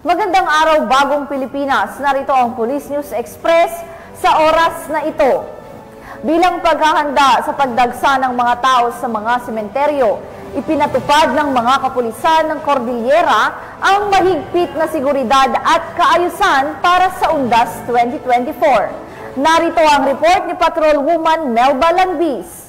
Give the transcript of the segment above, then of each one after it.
Magandang araw, bagong Pilipinas. Narito ang Police News Express sa oras na ito. Bilang paghahanda sa pagdagsa ng mga tao sa mga sementeryo, ipinatupad ng mga kapulisan ng Cordillera ang mahigpit na seguridad at kaayusan para sa Undas 2024. Narito ang report ni Patrolwoman Melba Langbis.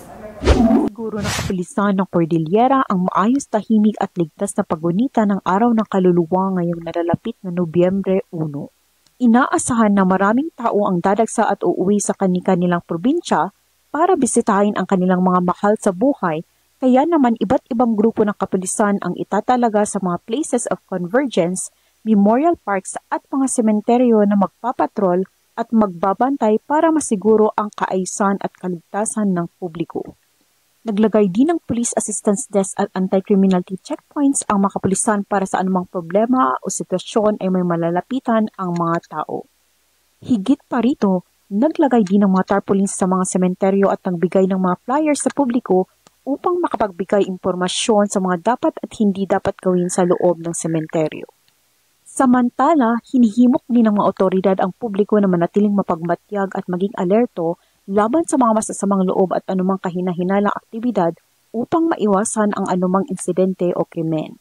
Siguro ng kapulisan ng Cordillera ang maayos, tahimik at ligtas na paggunita ng Araw ng Kaluluwa ngayong nalalapit na Nobyembre 1. Inaasahan na maraming tao ang dadagsa at uuwi sa kanilang probinsya para bisitahin ang kanilang mga mahal sa buhay, kaya naman iba't ibang grupo ng kapulisan ang itatalaga sa mga places of convergence, memorial parks at mga sementeryo na magpapatrol at magbabantay para masiguro ang kaayusan at kaligtasan ng publiko. Naglagay din ng Police Assistance Desk at Anti-Criminality Checkpoints ang mga kapulisan para sa anumang problema o sitwasyon ay may malalapitan ang mga tao. Higit pa rito, naglagay din ng mga tarpaulins sa mga sementeryo at nagbigay ng mga flyers sa publiko upang makapagbigay impormasyon sa mga dapat at hindi dapat gawin sa loob ng sementeryo. Samantala, hinihimok din ng mga otoridad ang publiko na manatiling mapagmatyag at maging alerto laban sa mga masasamang loob at anumang kahina-hinalang aktibidad upang maiwasan ang anumang insidente o krimen.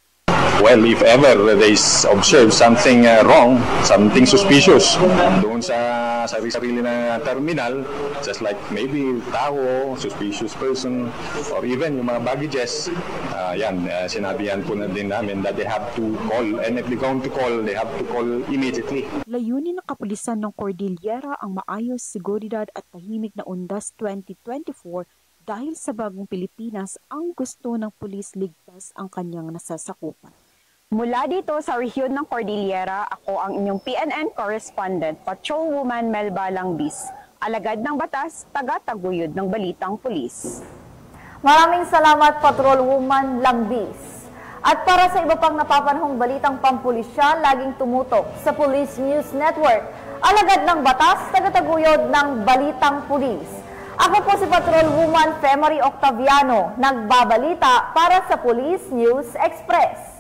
Well, if ever they observe something wrong, something suspicious doon sa sarili na terminal, just like maybe tao, suspicious person, or even yung mga baggages, sinabihan po na din namin that they have to call, and if they're going to call, they have to call immediately. Layunin ng kapulisan ng Cordillera ang maayos, seguridad at tahimik na Undas 2024 dahil sa bagong Pilipinas ang gusto ng pulis ligtas ang kanyang nasasakupan. Mula dito sa rehiyon ng Cordillera, ako ang inyong PNN correspondent, Patrolwoman Melba Langbis, alagad ng batas, taga-taguyod ng balitang pulis. Maraming salamat, Patrolwoman Langbis. At para sa iba pang napapanahong balitang pampulisya, laging tumutok sa Police News Network, alagad ng batas, taga-taguyod ng balitang pulis. Ako po si Patrolwoman Femery Octaviano, nagbabalita para sa Police News Express.